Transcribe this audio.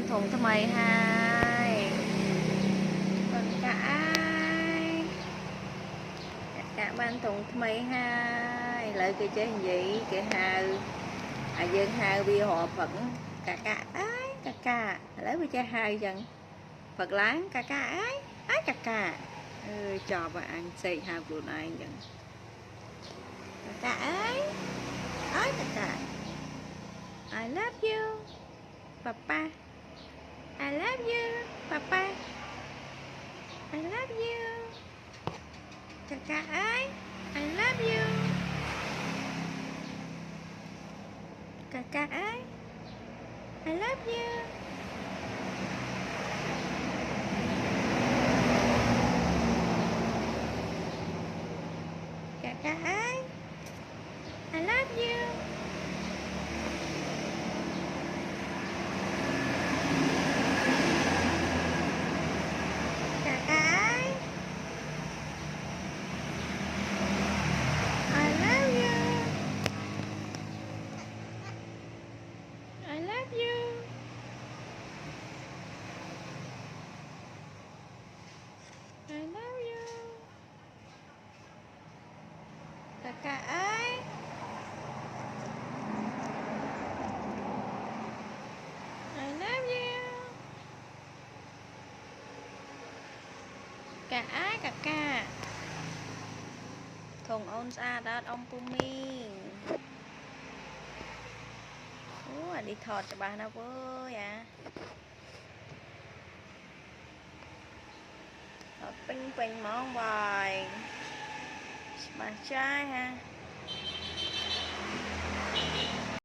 thùng thứ 12 còn cả ban thùng thứ 12 lợi cái chế gì cái hào dương hào bia họ phận cả ái cả lấy với cha hai dần Phật láng cả ái cả cho bạn xây hào của này dần cả ái cả I love you Papa I love you Papa I love you cả ái I love you cả ái I love you cả ái I love you cả ái I love you I love you I love you cả ái I love you cả thùng ôn xa đó ông Pumi đi thọt cho bà nào với thọt pinh món bài bà trai ha